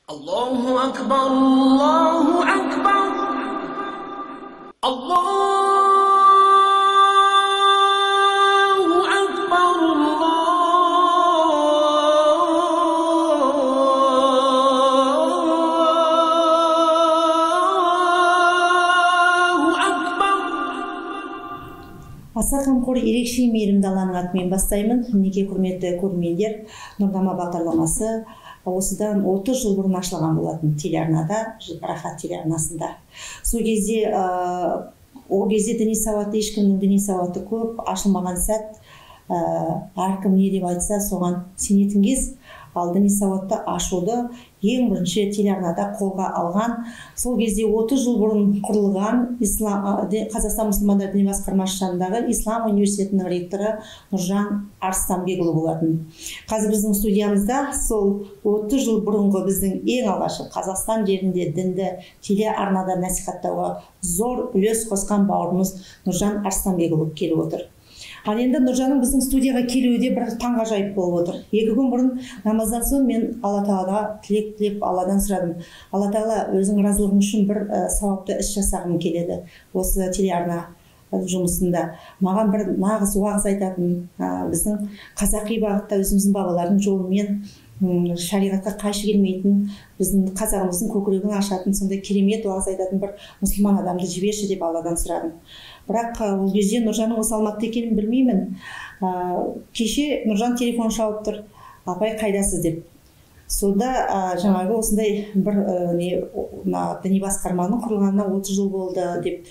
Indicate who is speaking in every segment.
Speaker 1: Allahu Akbar, Allahu Akbar, Allahu Akbar, Allahu Akbar.
Speaker 2: Аса қамқор ерекше мейірімді Алланың атымен бастаймын. Мінекей құрметті көрермендер, Нұрнама бағдарламасы осыдан 30 жыл бұрын ашылған болатын телеарнада, Рахат телеарнасында. Сол кезде ол кезде діни сауаты, ешкімнің діни сауаты көп, ашылмаған сәт, әркім не деп айтса соған сенетін кез. Ал діни сауатты ашуды ең бірінші телеарнада қолға алған. Сол кезде 30 жыл бұрын құрылған Қазақстан мұсылмандар діни басқармасы жанындағы Ислам университетінің ректоры Нұржан Арыстанбекұлы болатын. Қазір біздің студиямызда сол 30 жыл бұрынғы біздің ең алғашқы Қазақстан жерінде дінді телеарнада насихаттауға зор үлес қосқан бауырымыз Нұржан Арыстанбекұлы келіп отыр. Ал енді Нұржанның біздің студияға келуі де бір таңғажайып болып отыр. 2 күн бұрын намаздан соң мен Алла Тағалаға тілек тілеп Алладан сұрадым. Алла Тағала өзің разылығың үшін бір сауапты іс жасағым келеді осы телеарна жұмысында. Маған бір нағыз уағыз айтатын, біздің қазақи бағытта өзіміздің бабалардың жолымен шариғатқа қайшы келмейтін, біздің қазағымыздың көкірегін ашатын, сондай керемет уағыз айтатын бір мұсылман адамды жіберші деп Алладан сұрадым. Бірақ ол кезде Нұржанның осы Алматыда екенін білмеймін. Кеше Нұржан телефон шалып тұр, апай қайдасыз деп. Сонда жаңағы осындай бір діни басқарманың құрылғанына 30 жыл болды деп.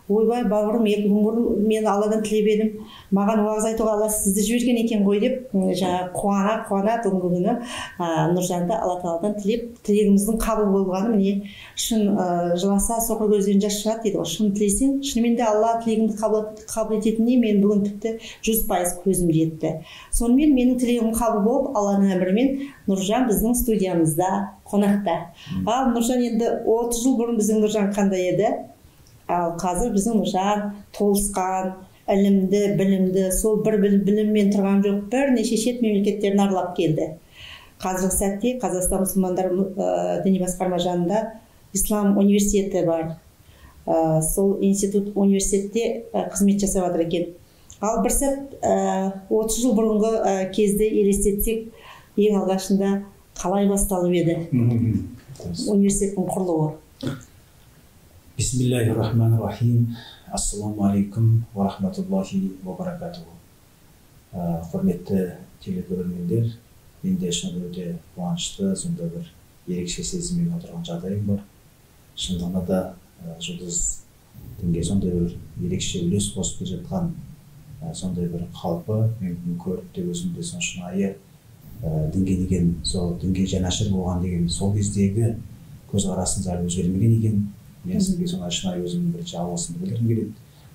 Speaker 2: Ойбай бауырым, 2 күн бұрын мен Алладан тілеп едім, маған уағыз айтуға Алла сізді жіберген екен ғой деп, жаңа қуана бүгінгі күні Нұржанды Алла Тағаладан тілеп, тілегіміздің қабыл болғаны міне шын жыласа соқыр көзден жас шығады дейді ғой. Шын тілесең, шынымен де Алла тілегімді қабыл ететініне мен бүгін тіпті 100% көзім жетті. Сонымен менің тілегім қабыл болып, Алланың әмірімен Нұржан біздің студиямызда қонақта. Ал Нұржан енді 30 жыл бұрын біздің Нұржан қандай еді? Ал қазір біздің Нұржан толысқан, ілімді, білімді, сол бір біліммен тұрған жоқ, бірнеше шет мемлекеттерін аралап келді. Қазіргі сәтте Қазақстан мұсылмандар діни басқарма жанында Ислам университеті бар. Сол университетте қызмет жасап жатыр екен. Ал бір сәт 30 жыл бұрынғы кезді елестетсек, ең алғашында қалай басталып еді университеттің құрылуы?
Speaker 3: Бисмиллахир-рахманир-рахим. Ассаламу алейкум ва рахматуллахи ва баракатуху. Құрметті телекөрермендер, менде шынында өте қуанышты, сондай бір ерекше сезіммен отырған жағдайым бар. Шынында да жұлдыз дінге сондай бір ерекше үлес қосып келе жатқан сондай бір қалпы мен көріп те өзімде сон шынайы дінге деген, сол дінге жанашыр болған деген сол кездегі көзқарасым әлі өзгермеген екен. Мен сізге сондай шынайы өзімнің бірінші алғысымды білдіргім келеді.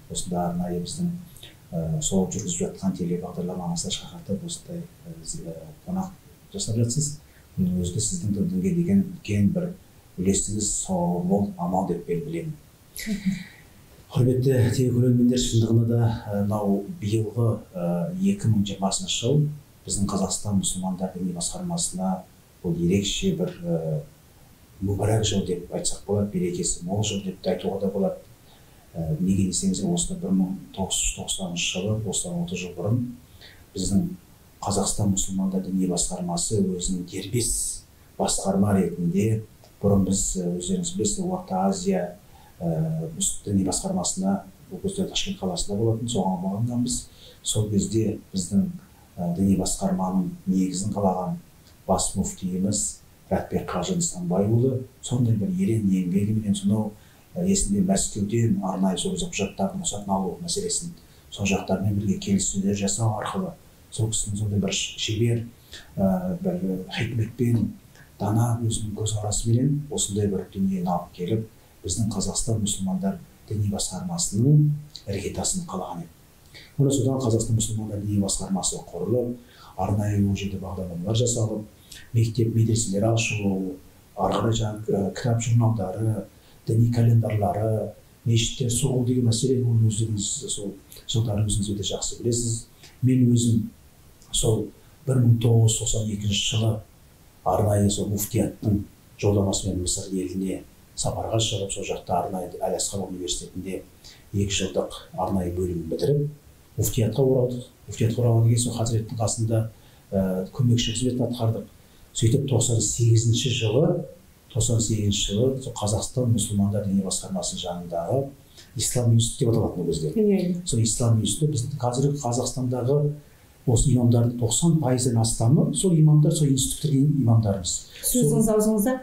Speaker 3: Осында арнайы біздің сол жүргізіп жатқан телебағдарламаңызды шақыртып осындай қонақ жасап жатсыз. Мен өзге сіздің дінге деген үлкен бір үлесіңіз мол амал деп білемін. Құрметті телекөрермендер, шындығында да мынау биылғы 2020 жыл біздің Қазақстан мұсылмандар діни басқармасына бұл ерекше бір мүбәрәк жыл деп айтсақ болады, берекесі мол жыл деп айтуға да болады. Неге десеңіздер, осы 1990 жылы, осыдан 30 жыл бұрын біздің Қазақстан мұсылмандар діни басқармасы өзінің дербес басқарма ретінде, бұрын біз өздеріңіз білесіз, Орта Азия діни басқармасына бұл кезде Ташкент қаласында болатын, соған бағынғанбыз. Сол кезде біздің діни басқарманың негізін қалаған бас муфтиіміз Рәтбек Қажы Нысанбайұлы сондай бір ерен еңбегімен сонау есінде Мәскеуден арнайы сол құжаттардың рұқсатын алу мәселесін сол жақтармен бірге келіссөздер жасау арқылы сол кісінің сондай бір шебер бір хикметпен дана өзінің көзқарасымен осындай бір дүниені алып келіп біздің Қазақстан мұсылмандар діни басқармасының іргетасын қалаған еді. Оны содан Қазақстан мұсылмандар діни басқармасы құрылып, арнайы ол жерде бағдарламалар жасалып, мектеп медреселер ашылу, ары қарай жаңағы кітап журналдары, діни календарлары, мешіттер соғу деген мәселе, ол өздеріңіз сол жылдары өзіңіз өте жақсы білесіз. Мен өзім сол 1992 жылы арнайы сол муфтияттың жолдамасымен Мысыр еліне сапарға шығып, сол жақта арнайы Әл-Асқар университетінде 2 жылдық арнайы бөлімін бітіріп, муфтиятқа оралдық. Муфтиятқа оралғаннан кейін сол Хазіреттің қасында көмекші қызметін атқардық. Сөйтіп 98 жылы сол Қазақстан мұсылмандар діни басқармасының жанындағы Ислам институты деп аталатын ол кезде. Сол Ислам институты біздің қазіргі Қазақстандағы осы имамдардың 90%-дан астамы сол имамдар, сол институттың имамдарымыз.
Speaker 2: Сөзіңіз аузыңызда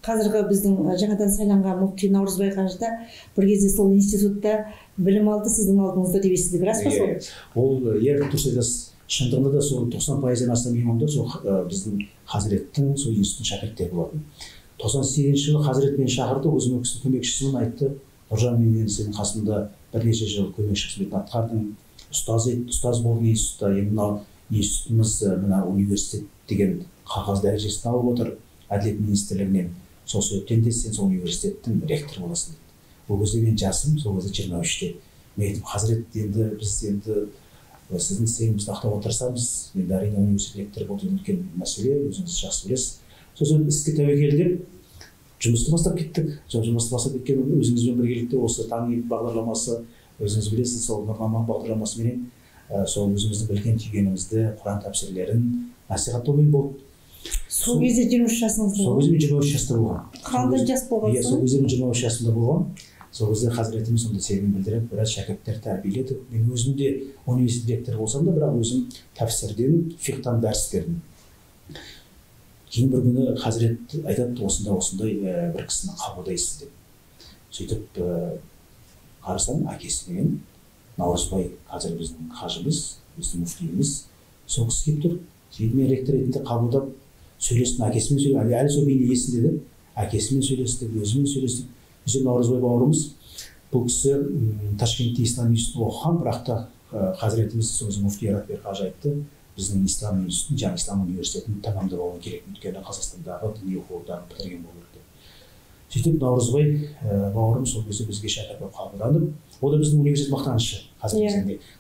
Speaker 2: қазіргі біздің жаңадан сайланған муфти Наурызбай қажы да бір кезде сол институтта білім алды сіздің алдыңызда деп естідік, рас па сол?
Speaker 3: Ол дұрыс айтасыз. Шындығында да сол 90%-дан астам имамдар сол біздің Хазіреттің сол институттың шәкірттері болатын. 98 жылы Хазірет мені шақырды, өзінің көмекшісімен айтты: Нұржан, мен сенің қасында бірнеше жыл көмекші қызметін атқардым. Ұстаз болдың институтта, енді мынау институтымыз мына университет деген қағаз дәрежесін алып отыр Әділет министрлігінен. Сол себептен де сен сол университеттің ректоры боласың деді. Ол кезде мен жасым, сол кезде 23-те. Мен айттым: Хазірет, енді біз сіздің сенімізді ақтап отырсамыз, енді әрине университет ректоры болу үлкен мәселе, өзіңіз жақсы білесіз. Сосын іске тәуекел деп жұмысты бастап кеттік. Жұмысты бастап кеткен өзіңізбен біргелікте осы Таң бағдарламасы, өзіңіз білесіз, сол Нұрнама бағдарламасымен сол өзіміздің білген түйгенімізді, Құран тәпсірлерін насихаттаумен болды.
Speaker 2: Сол кезде 23 жасыңызда?
Speaker 3: Сол кезде 23 жаста болған.
Speaker 2: Қандай жас болғансыз?
Speaker 3: Сол кезде 23 жасымда болған. Сол кезде Хазіретіміз сонда сенім білдіріп, біраз шәкірттер тәрбиеледі. Мен өзім де университет ректоры болсам да, бірақ өзім тәпсірден, фиқтан дәріс бердім. Кейін бір күні Хазірет айтады: осындай бір кісіні қабылдайсыз деп. Сөйтіп қарасам, әкесімен Наурызбай, қазір біздің қажымыз, біздің муфтиіміз, сол кісі келіп тұр. Сөйтіп мен ректор ретінде қабылдап сөйлестім, әкесімен сөйлестім. Әлі сол мені есінде де. Әкесімен сөйлестік, өзімен сөйлестік. Наурызбай бауырымыз, бұл кісі Ташкентте Ислам институты оқыған, бірақ та Хазіретіміз өзі муфти Радбек қажы айтты: біздің Ислам институтын, жаңа Ислам университетін тәмамдап алу керек, өйткені Қазақстандағы діни оқу орындарын бітірген болу керек. Сөйтіп Наурызбай бауырым сол кезде бізге шәкірт болып қабылданып, ол да біздің университет мақтанышы қазір.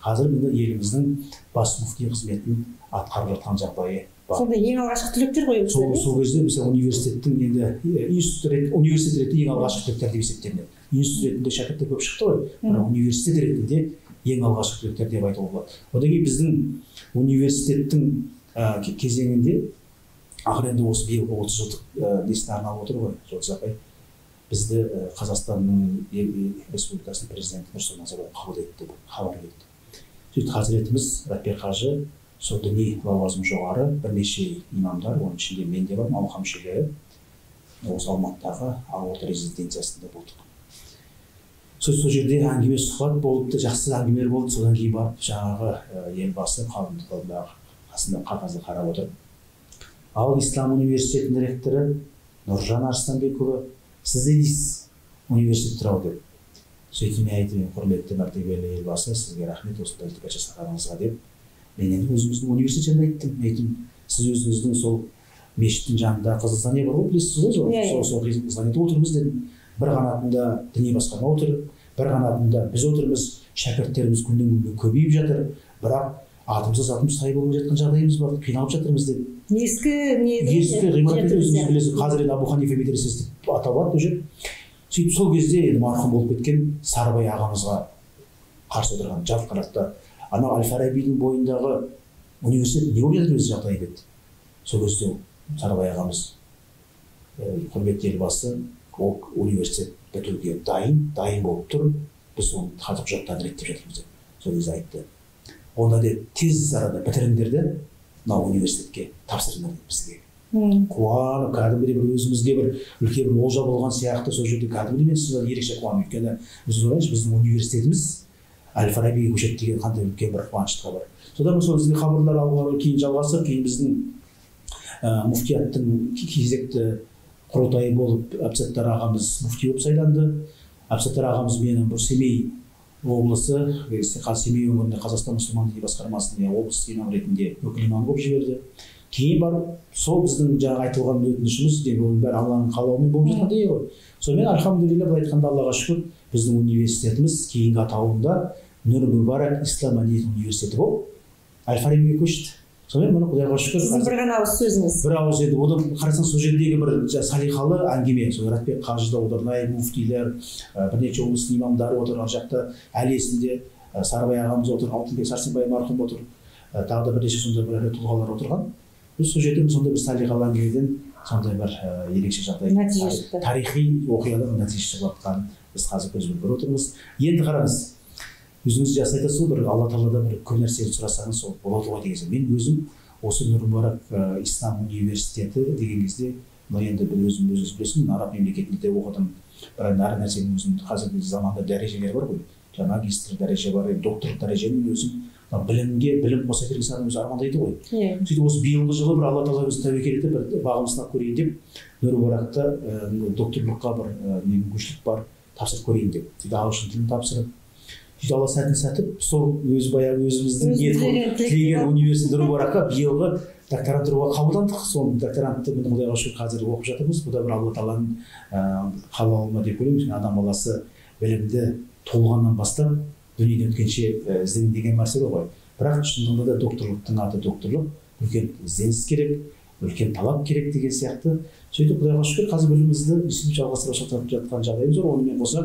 Speaker 3: Қазір біздің еліміздің бас муфти қызметін атқарып жатқан жағдайы бар.
Speaker 2: Сонда ең алғашқы түлектер ғой.
Speaker 3: Сол кезде мысалы университеттің енді университет ретінде ең алғашқы түлектер деп есептелінеді. Институт ретінде шәкірттер көп шықты ғой, бірақ университет ретінде ең алғашқы түлектер деп айтуға болады. Одан кейін біздің университеттің кезеңінде ақыр енді осы биылғы 30 жылдық несіне арналып отыр ғой, Жұлдыз апай. Бізді Қазақстанның Республикасының президенті Нұрсұлтан Назарбаев қабыл етті, хабар етті. Сөйтіп Хазіретіміз Радбек қажы сол діни лауазымы жоғары бірнеше имамдар, оның ішінде мен де бармын, алқа мүшелері, осы Алматыдағы Ақ-Орда резиденциясында болдық. Сол жерде әңгіме сұхбат болды, жақсы әңгімелер болды. Содан кейін барып жаңағы елбасы қасында қағазды қарап отырып: ал Ислам университетінің ректоры Нұржан Арыстанбекұлы, сіз не дейсіз университет туралы деп. Сөйтіп мен айттым: құрметті мәртебелі елбасы, сізге рахмет осындай ілтипат жасағаныңызға деп. Мен енді өзіміздің университет жайында айттым. Сіз өзіңіздің сол мешіттің жанында қызыл здание бар ғой, білесіз ғой, сол қызыл зданиеде отырмыз дедім. Бір қанатында діни басқарма отыр, бір қанатында біз отырмыз, шәкірттеріміз күннен күнге көбейіп жатыр, бірақ атымыз затымыз сай болмай жатқан жағдайымыз бар, қиналып жатырмыз дедім. Ескі ғимарат, өзіңіз білесіз, қазір енді Абу Ханифа медресесі деп аталады уже. Сөйтіп сол кезде енді марқұм болып кеткен Сарыбай ағамызға қарсы отырған жарты қанатта анау Әл-Фарабидің бойындағы университет не болып жатыр өзі жағдай деді. Сол кезде Сарыбай ағамыз: құрметті елбасы, ол университет бітіруге дайын болып тұр, біз оны қатып жоқтан реттеп жатырмыз деп. Сол кезде айтты: онда де тез арада бітіріңдер де мына университетке тапсырыңдар бізге. Қуанып, кәдімгідей бір өзімізге бір үлкен бір олжа болған сияқты сол жерде кәдімгідей мен сізге ерекше қуанып, өйткені біз ойлаймыз, біздің университетіміз Әл-Фараби көшеді деген қандай үлкен бір қуанышты хабар. Содан сол біздің хабарлар алуға кейін жалғасып, кейін біздің муфтияттың кезекті құрылтайы болып Әбсаттар ағамыз муфти болып сайланды. Әбсаттар ағамыз мені бір Семей облысы, Семей өңірінде Қазақстан мұсылман діни басқармасының облыстық имам ретінде өкіл имам болып жіберді. Кейін барып сол біздің жаңа айтылған өтінішіміз оның бәрі Алланың қалауымен болып жатқандай ғой. Сонымен альхамдулилля, былай айтқанда Аллаға шүкір, біздің университетіміз кейінгі атауында Нұр Мүбарак Ислам мәдениет университеті болып Әл-Фарабиге көшті. сонымен міне құдайға шүкір
Speaker 2: сіздің бір ғана ауыз сөзіңіз.
Speaker 3: бір ауыз енді одан қарасаң сол жердегі бір салиқалы әңгіме, сол Радбек қажы да отыр, наиб муфтилер, бірнеше облыстың имамдары отыр, ар жақта әлі есінде Сарыбай ағамыз отыр, Алтынбек Сәрсенбай марқұм отыр, тағы да бірнеше сондай бір тұлғалар отырған. Біз сол жерден сондай бір салиқалы әңгімеден сондай бір ерекше жағдай, тарихи оқиғадан нәтиже шығып жатқанын біз қазір көзбен көріп отырмыз. Енді қараңыз, өзіңіз жақсы айтасыз ғой, бір Алла тағаладан бір көп нәрсені сұрасаңыз сол болады ғой деген. Мен өзім осы Нұр Мүбарак Ислам университеті деген кезде, мына енді өзіңіз білесің, араб мемлекетінде оқыдым. Бірақ әр нәрсенің өзінің қазіргі заманда дәрежелері бар ғой. Магистр дәреже бар, докторлық дәреженің өзін білімге білім қоса берген адам өзі армандайды ғой. Сөйтіп осы биылғы жылы бір Алла тағала өзі тәуекел етіп бір бағымды сынап көрейін деп, Нұр Мүбаракта докторлыққа бір мүмкіншілік бар, тапсырып көрейін деп. Сөйтіп ағылшын тілін тапсырып, сөйтіп Алла сәтін сәтіп, сол өзіміздің тілеген университет Нұр Мүбаракқа биылғы докторантураға қабылдандық. Соның докторантты құдайға шүкір қазір оқып жатырмыз. Бұл да бір Алла тағаланың қалауы деп ойлаймын. Адам баласы білімді толғаннан бастап дүниеден өткенше іздену деген мәселе ғой. Бірақ шындығында да докторлықтың аты докторлық, үлкен ізденіс керек, үлкен талап керек деген сияқты. Сөйтіп құдайға шүкір қазір білімімізді өстіп жалғастырып жатқан жағдайымыз бар. Онымен қоса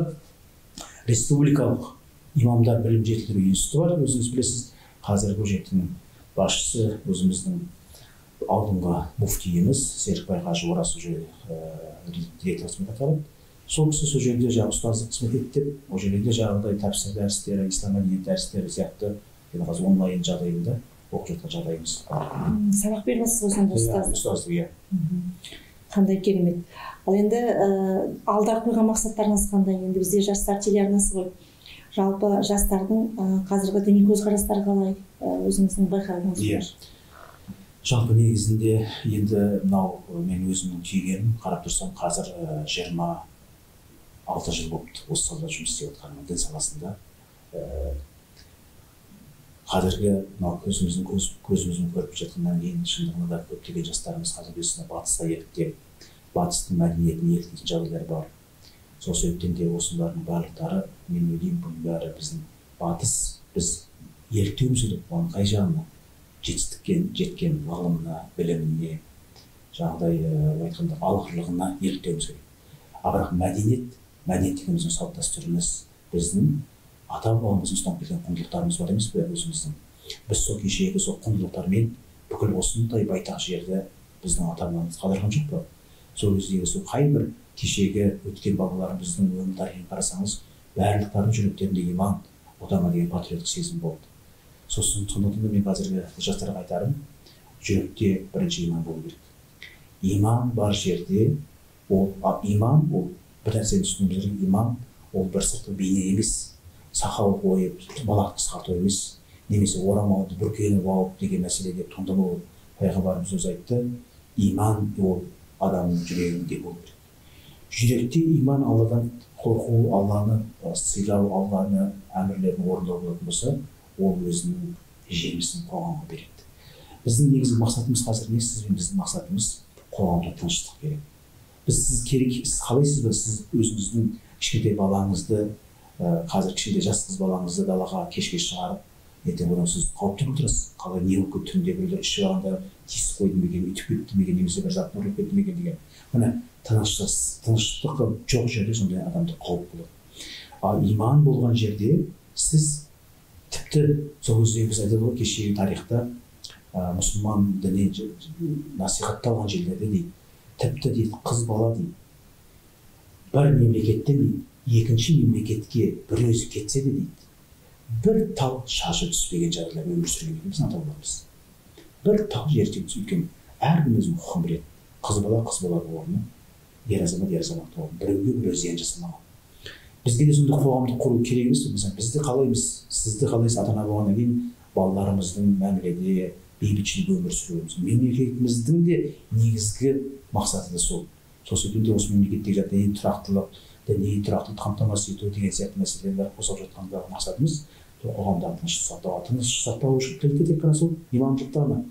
Speaker 3: республикалық имамдар білім жетілдіру институты бар. Өзіңіз білесіз, қазір көжеттің басшысы өзіміздің алдыңғы муфтиіміз Серікбай қажы Ораз уже директор қызмет атқарады. Сол кісі сол жерде жаңағы ұстаздық қызмет етті деп, ол жерде жаңағыдай тәпсір дәрістері, ислам мәдениет дәрістері сияқты қазір онлайн жағдайында оқып жатқан жағдайымыз.
Speaker 2: Сабақ бересіз ғой сонда ұстаздық?
Speaker 3: Ұстаздық, иә.
Speaker 2: Қандай керемет. Ал енді алдағы қойған мақсаттарыңыз қандай? Енді бізде жастар телеарнасы ғой. Жалпы жастардың қазіргі діни көзқарастары қалай? Өзіңіздің байқауыңыз бар?
Speaker 3: Жалпы негізінде енді мынау мен өзімнің түйгенім, қарап тұрсам қазір 26 жыл болыпты осы салада жұмыс істеп жатқаныма, дін саласында. Қазіргі мынау көзіміздің көріп жатқаннан кейін шындығында да көптеген жастарымыз қазір білесіз батысқа еліктеп, батыстың мәдениетін еліктейтін жағдайлар бар. Сол себептен де осылардың барлықтары мен ойлаймын, бұның бәрі біздің батыс, біз еліктеуіміз керек. Оның қай жағына? Жетістікке жеткен ғылымына, біліміне, жаңағыдай айтқанда алғырлығына еліктеуіміз керек. Бірақ мәдениет деген біздің салт дәстүріміз, біздің ата бабамыздың ұстанып келген құндылықтарымыз бар емес пе өзіміздің. Біз сол кешегі сол құндылықтармен бүкіл осындай байтақ жерді біздің ата бабамыз қалдырған жоқ па? Сол кездегі сол қай бір кешегі өткен бабаларымыздың өмір тарихын қарасаңыз, барлықтарының жүректерінде иман, отанға деген патриоттық сезім болды. Сосын сондықтан мен қазіргі жастарға айтарым, жүректе бірінші иман болу керек. Иман бар жерде, иман ол бір нәрсені түсінуіміз керек. Иман ол бір сыртқы бейне емес, сақал қойып, балақты қысқарту емес, немесе орамалды бүркеніп алып деген мәселеге туындамау. Пайғамбарымыз өзі айтты, иман ол адамның жүрегінде болу керек. Жүректе иман, Алладан қорқу, Алланы сыйлау, Алланы әмірлерін орындау болатын болса, ол өзінің жемісін қоғамға береді. Біздің негізгі мақсатымыз қазір не? Сіз бен біздің мақсатымыз қоғамда тыныштық керек. Сіз қалайсыз ба? Сіз өзіңіздің кішкентай балаңызды, қазір кішкентай жас қыз балаңызды далаға кешке шығарып, ертең одан сіз қауіптеніп отырасыз. Қалай не болып кетті түнде біреулер ішіп алғанда тиісіп қойды ма екен, үйтіп кетті ме екен, немесе бір зат ұрлап кетті ме екен деген. Міне тыныштық жоқ жерде сондай адамда қауіп болады. Ал иман болған жерде сіз тіпті сол кезде біз айтады ғой, кешегі тарихта мұсылман діни насихатталған жерлерде дейді, тіпті дейді қыз бала дейді, бір мемлекеттен дейді, екінші мемлекетке бір өзі кетсе де дейді, бір тал шашы түспеген жағдайлар өмір сүрген екен біздің ата-бабамыз. Бір тал жерде өйткені әркім өзінің құқығын біледі. Қыз бала орны, ер азамат орны, біреуге біреу зиян жасамаған. Бізге де сондай қоғамды құру керек емес пе? Бізді қалаймыз, сізді қалайсыз ата-ана болғаннан кейін балаларымыздың мәміледе бейбітшілік өмір сүруіміз. Мемлекетіміздің де негізгі мақсаты да сол. Сол себептен осы мемлекеттегі діни тұрақтылықты қамтамасыз ету деген сияқты мәселелер қосып жатқандағы мақсатымыз қоғамдағы тыныштық сақтау. Тыныштық сақтау үшін тек қана сол имандылықта ғана.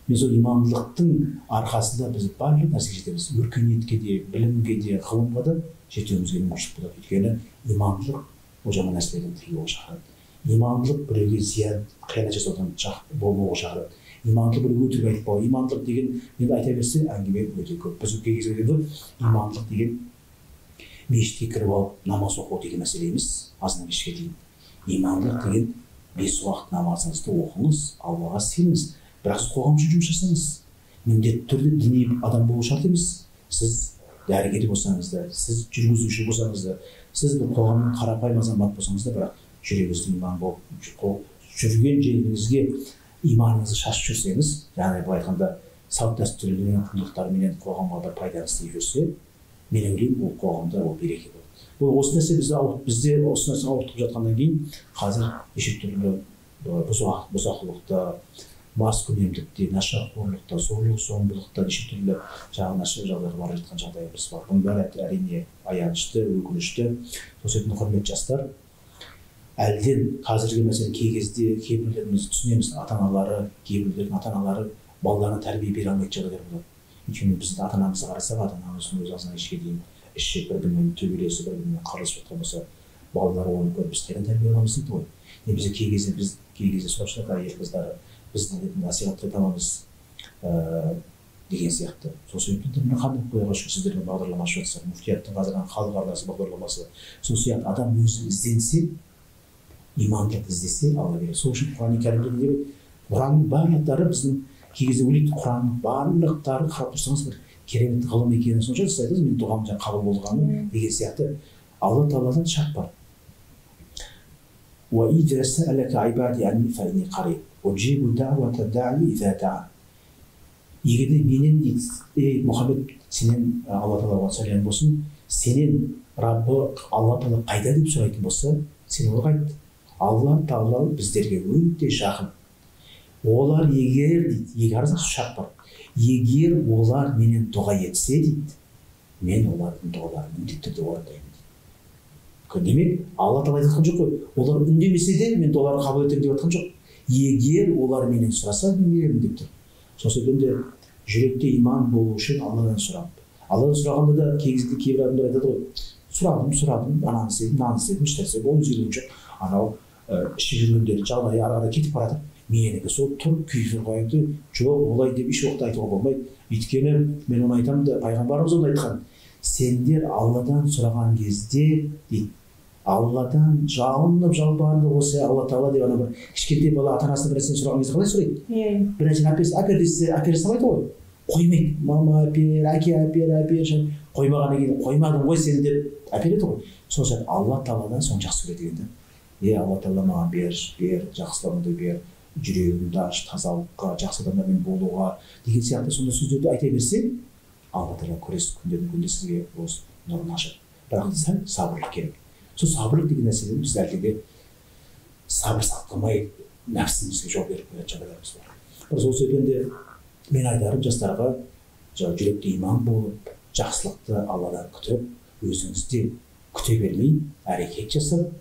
Speaker 3: Мен сол имандылықтың арқасында біз барлық нәрсеге жетеміз. Өркениетке де, білімге де, ғылымға да жетуімізге мүмкіншілік болады. Өйткені имандылық ол жаман нәрселерден тыюға шақырады. Имандылық біреуге зиян, қиянат жасаудан болмауға шақырады. имандылық бір өтірік айтпау. Имандылық деген енді айта берсе әңгіме өте көп. Біз кей кезде имандылық деген мешітке кіріп алып намаз оқу деген мәселе емес, азаннан кешке дейін. Имандылық деген 5 уақыт намазыңызды оқыңыз, Аллаға сеніңіз, бірақ сіз қоғам үшін жұмыс жасаңыз. Міндетті түрде діни адам болу шарт емес. Сіз дәрігер болсаңыз да, сіз жүргізуші болсаңыз да, сіз бір қоғамның қарапайым азамат болсаңыз да, бірақ жүрегіңізде иман болып, жүрген жеріңізге иманыңызды шашып жүрсеңіз, яғни былай айтқанда салт дәстүрлермен, құндылықтарменен қоғамға бір пайдаңыз тиіп жүрсе, мен ойлаймын, ол қоғамда ол береке болады. Бұл осы нәрсе бізде осы нәрсе ауытқып жатқаннан кейін қазір неше түрлі бұзақылықта, маскүнемдікте, нашақорлықта, зорлық-зомбылықта неше түрлі нашар жағдайға бара жатқан жағдайымыз бар. Бұның бәрі әрине аянышты, өкінішті. Сол себептен құрметті жастар, әлден қазіргі мәселе кей кезде кейбіреулеріміз түсінеміз, ата-аналары, кейбіреулердің ата-аналары балаларына тәрбие бере алмайтын жағдайлар болады. Өйткені біздің ата-анамызға қарасақ, ата-анамыздың өз азаннан кешке дейін ішіп бір-бірімен төбелесіп, бір-бірімен қарғысып жатқан болса, балалар оны көріп біз қайдан тәрбие аламыз дейді ғой. Біз кей кезде сұрап жатады, әйел қыздары, біз насихатқа табамыз деген сияқты. Сол себептен міне қандай қойға шүкір сіздердің бағдарлама ашып жатсыздар, муфтияттың қазіргі халық арнасы бағдарламасы. Сол сияқты адам өзі ізденсе, имандылық іздесе, Алла береді. Сол үшін Құран кәрімде Құранның барлықтары біздің кей кезде ойлайды, Құранның барлықтары қарап тұрсаңыз бір керемет ғылым екені сонша сіз айтасыз, мен дұғам қабыл болғаны деген сияқты Алла Тағаладан шарт бар. وَإِذَا سَأَلَكَ عِبَادِي عَنِّي فَإِنِّي قَرِيبٌ أُجِيبُ دَعْوَةَ الدَّاعِ إِذَا دَعَانِ. Егер де менен дейді, ей Мұхаммед, сенен Алла Тағалаға сәлем болсын, сенен Раббы Алла Тағала қайда деп сұрайтын болса, сен оларға айт. Алла Тағала біздерге өте жақын. Олар егер дейді, егер шарт бар, егер олар менен дұға етсе дейді, мен олардың дұғаларын міндетті түрде орындаймын. Демек, Алла Тағала айтқан жоқ қой, олар үндемесе де мен дұғаларын қабыл етемін деп айтқан жоқ. Егер олар менен сұраса, мен беремін деп тұр. Сол себептен жүректе иман болу үшін Алладан сұрап. Алладан сұрағанда да кейбір адамдар айтады ғой, сұрадым, ананы істедім, ешнәрсе болып өзгерген жоқ. Анау ішіп жүргендер жағдайы ары-ары кетіп барады. Менікі сол тұр, күйіп қойды, жоқ, олай деп еш уақытта айтуға болмайды. Өйткені мен оны айтамын да, пайғамбарымыз оны айтқан. Сендер Алладан сұраған кезде дейді, Алладан жалынып жалбарынып осы Алла Тағала деп ана бір кішкентай бала ата-анасына бір нәрсені сұраған кезде қалай сұрайды? Бір нәрсені әпер десе, әпере салмайды ғой. Қоймайды. Мама әпер, әке әпер, қоймағаннан кейін қоймадың ғой сен деп әпереді ғой. Сол сияқты Алла Тағаладан соны жақсы көреді дегенде. Алла Тағала маған бер, жақсылығымды бер, жүрегімді аш, тазалыққа, жақсы адамдармен болуға деген сияқты сондай сөздерді айта берсе, Алла Тағала күндердің күнде сізге осы нұрын ашады. Бірақ сәл сабырлық керек. Сол сабырлық деген нәрседен біз әлгіде сабыр сақтамай нәпсімізге жол беріп қоятын жағдайларымыз бар. Сол себептен мен айтарым жастарға жүректе иман болып, жақсылықты Алладан күтіп, өзіңізде күте бермей, әрекет жасап,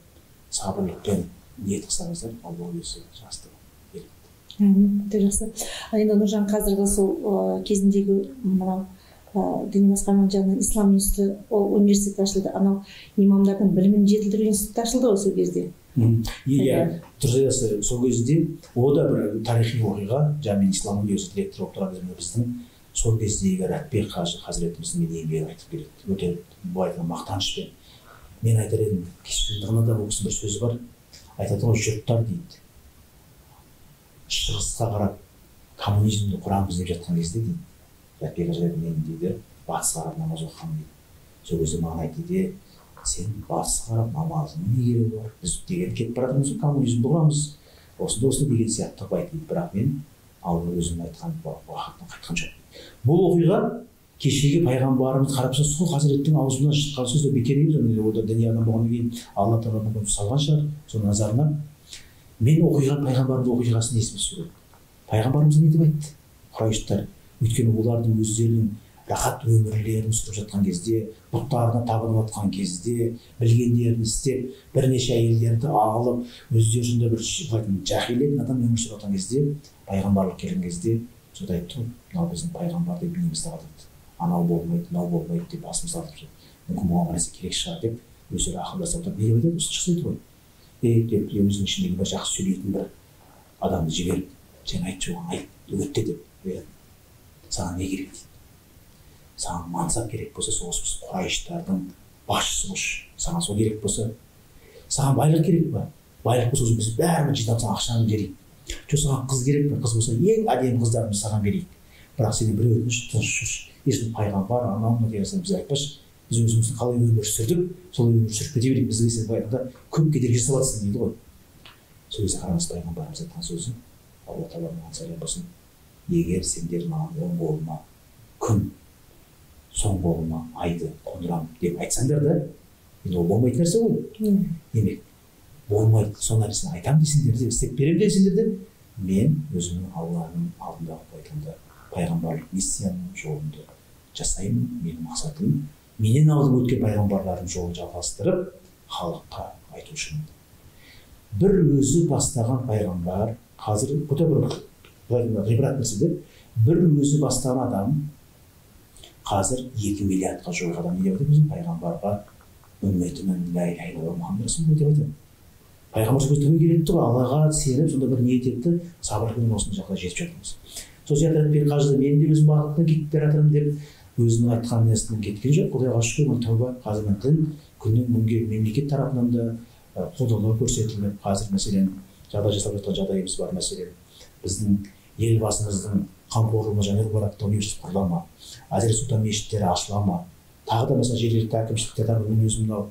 Speaker 3: сабырлықпен ниет қылсаңыздар, Алла өзі жастығы береді.
Speaker 2: Өте жақсы. Енді Нұржан қазіргі сол кезіндегі мынау діни басқарманың жағынан ислам институты, ол университет ашылды, анау имамдардың білімін жетілдіру институты ашылды ғой сол кезде.
Speaker 3: Иә, дұрыс айтасыз. Сол кезде о да бір тарихи оқиға. Мен ислам университеті ректоры болып тұрған кезімде біздің сол кездегі Рәтбек қажы хазіретіміздің мен еңбегін айтып береді. Өте былай айтқан мақтанышпен. Мен айтар едім, кешірімдіғына да ол кісінің бір сөзі бар. Айтады ғой, жұрттар дейді, шығысқа қарап коммунизмді құрамыз деп жатқан кезде дейді, Рәтбек қажы мен дейді, батысқа қарап намаз оқығанмын дейді. Сол кезде маған айтты дейді, сен батысқа қарап намазың не керегі бар? Біз деген кетіп бара жатырмыз, коммунизмді құрамыз. Осында деген сияқты айтты дейді, бірақ мен Алла өзім айтқан уақытынан қайтқан жоқ. Бұл оқиға кешегі пайғамбарымыз қарап сол хазіреттің аузынан шыққан сөз бекер емес. Ода діни адам болғаннан кейін Алла Тағала мүмкін салған шығар, соның назарына. Мен оқиған пайғамбарымыз оқиғасын есіме түсіреді. Пайғамбарымыз не деп айтты? Құрайыштар, өйткені олардың өздерінің рахат өмірлерін сүріп жатқан кезде, бұттарына табынып жатқан кезде, білгендерін істеп, бірнеше әйелдерді алып, өздерінде бір жахилет адам өмір сүріп жатқан кезде, пайғамбарлық келген кезде, сода айтты, мынау біздің пайғамбар деп бейнемізді қалдырды. Анау болмайды, мынау болмайды деп басымызды алып жүр. Мүмкін бұған нәрсе керек шығар деп өздері ақылдасып отырып, не деп айтады? Осы шықсайды ғой. Деп өзінің ішіндегі бір жақсы сөйлейтін бір адамды жіберіп, Sen айтшы оған, айт, өтте деп қояды. Саған не керек дейді. Саған мансап керек болса, сол біз Құрайыштардың басшысы болшы. Саған сол керек болса, саған байлық керек па? Байлық болса, біз бәріміз жинап саған ақшаны берейік. Жоқ, саған қыз керек па? Қыз болса, ең әдемі қыздарымызды саған берейік. Бірақ сенен бір өтініш, тыныш жүрші. Ешкім пайғамбар, анау деген бізге айтпашы. Біз өзіміздің қалай өмір сүрдік, сол өмір сүріп кете берейік. Бізге сен баяғыда көп кедергі жасап жатсың дейді ғой. Сол кезде қараңыз пайғамбарымыз айтқан сөзі, Алла тағала маған сәлем болсын. Егер сендер маған оң қолыма күн, соң қолыма айды қондырам деп айтсаңдар да, енді ол болмайтын нәрсе ғой. Демек, болмайды, сол нәрсені айтам десеңдер де, істеп берем десеңдер де, мен өзімнің Алланың алдындағы қойғанда пайғамбарлық миссияның жолында жасаймын. Менің мақсатым менен алдын өткен пайғамбарлардың жолын жалғастырып, халыққа айтушымын. Бір өзі бастаған пайғамбар, қазір бұта бір ғибрат нәрсе, бір өзі бастаған адам қазір 2 миллиардқа жуық адам не деп айтады? Біздің пайғамбарға үмметімін ла иляха илlalлах Мұхаммад расулуллах деп айтады. Пайғамбар сөз түбі келеді, Аллаға сеніп, сонда бір ниет етті, сабырмен осындай жаққа жетіп жатырмыз. Сол сияқты Раббиғи қажыда мен де өзім бағытына кетіп бара жатырмын деп өзінің айтқан нәрсінен кеткен жоқ. Құдайға шүкір, тәуба, қазір күннен күнге мемлекет тарапынан да қолдаулар көрсетіліп, қазір мәселен жағдай жасап жатқан жағдайымыз бар. Мәселен біздің елбасымыздың қамқорлығына және Рубаракта университет құрыла ма, Әзірет Сұлтан мешіттері ашыла ма, тағы да мысалы жергілікті әкімшіліктерді мен өзім мынау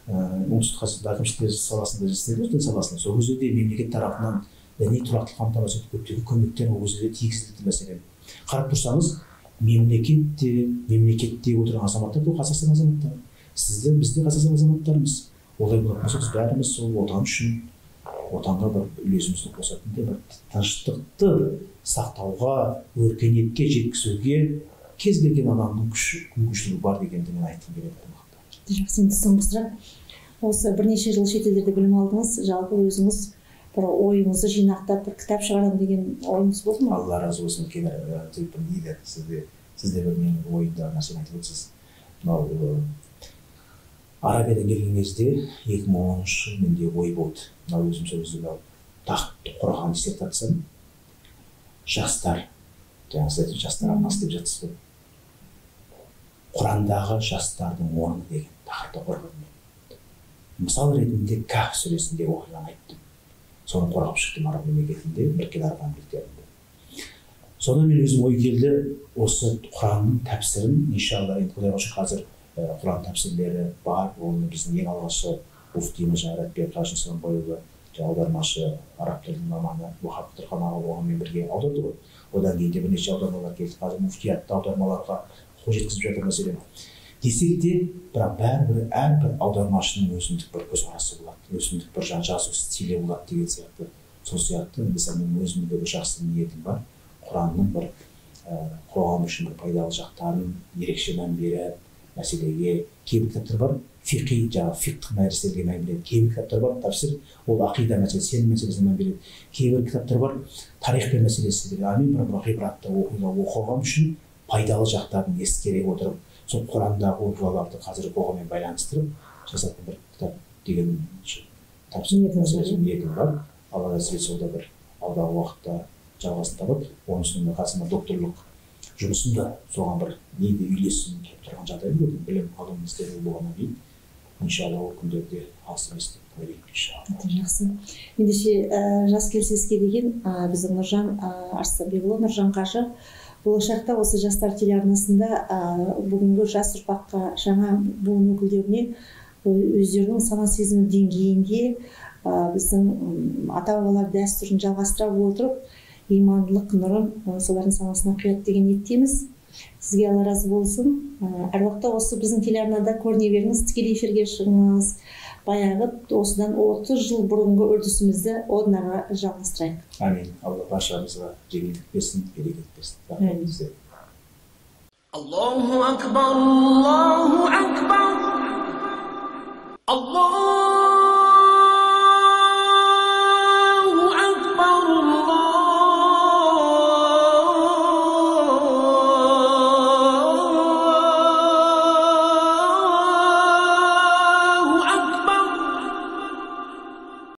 Speaker 3: оңтүстік қазақстан әкімшіліктер саласында істедім, дін саласында. Сол кезде де мемлекет тарапынан діни тұрақтылық қамтамасыз етіп көптеген көмектер ол кезде де тигізілді. Мәселен қарап тұрсаңыз, мемлекетте отырған азаматтар бұл Қазақстан азаматтары. Сізді, бізде Қазақстан азаматтарымыз. Олай болатын болса, біз бәріміз сол отан үшін, отанға бір үлесімізді қосатын бір тыныштықты сақтауға, өркениетке жеткізуге кез келген адамның мүмкіншілігі бар дегенді мен айтқым келеді.
Speaker 2: Жақсы, енді соңғы сұрақ. Осы бірнеше жыл шетелдерде білім алдыңыз, жалпы өзіңіз бір ойыңызды жинақтап бір кітап шығарамын деген ойыңыз болды ма?
Speaker 3: Алла разы болсын, дейді сізде бір менің ойымдағы нәрсені айтып отырсыз. Мынау Арабиядан келген кезде 2010 жыл менде ой болды. Мынау өзім сөзді тақырыпты құраған диссертациям жастар, жаңағы жастар арнасы деп жатсыз ғой. Құрандағы жастардың орны деген тақырыпты қорғадым. Мысал ретінде Каһф сүресіндегі оқиғаны айттым. Соны қорғап шықтым араб мемлекетінде, Біріккен Араб Әмірліктерінде. Содан мен өзім ой келді, осы Құранның тәпсірін, иншалла, енді Құдайға шүкір қазір Құран тәпсірлері бар. Оны біздің ең алғашқы муфтиіміз Раббиғи Қажы Сағынбайұлы, аудармашы, араб тілінің маманы Уахап Қыдырхан аға болғанмен бірге аударды ғой. Одан кейін де бірнеше аудармалар келді. Қазір муфтиятты аудармаларға қол жеткізіп жатыр мәселен. Десек те, бірақ әрбір аудармашының өзіндік бір көзқарасы болады, өзіндік бір жазу стилі болады деген сияқты. Сол сияқты мысалы мен өзімде бір жақсы ниетім бар. Құранның бір қоғам үшін бір пайдалы жақтарын ерекше мән беріп, мәселеге кейбір кітаптар бар, фиқи, жаңағы фиқх мәселеге мән береді. Кейбір кітаптар бар, тәфсір, ол ақида мәселесі, сенім мәселесіне мән береді. Кейбір кітаптар бар, тарих пен мәселесі. Мен бір ғибратты оқыған үшін пайдалы жақтарын ескере отырып, сол Құрандағы оқиғаларды қазіргі қоғаммен байланыстырып жасайтын бір кітап деген тәпсір ниетім бар. Алла разы болсын, сол да бір алдағы уақытта жалғасын табып, оның үстіне қасыма докторлық жұмысымда соған бір неге үйлесім келіп тұрған жағдай көрдім. Білім ғылым істері болғаннан кейін, иншалла ол күндерде алыс емес деп ойлаймын, иншалла.
Speaker 2: Жақсы. Ендеше жас келсеске деген біздің Нұржан Арыстанбекұлы, Нұржан қажы болашақта осы жастар телеарнасында бүгінгі жас ұрпаққа, жаңа буын өкілдеріне өздерінің сана сезімі деңгейінде біздің ата-бабалар дәстүрін жалғастыра отырып, имандылық нұрын солардың санасына құяды деген ниеттеміз. Сізге Алла разы болсын. Әр уақытта осы біздің телеарнада көріне беріңіз, тікелей эфирге шығыңыз. Баяғы осыдан 30 жыл бұрынғы үрдісімізді одан ары жалғастырайық.
Speaker 3: Амин. Алла баршамызға жеңілдік берсін, берекет берсін.
Speaker 1: Аллаху акбар, Аллаху акбар. Allah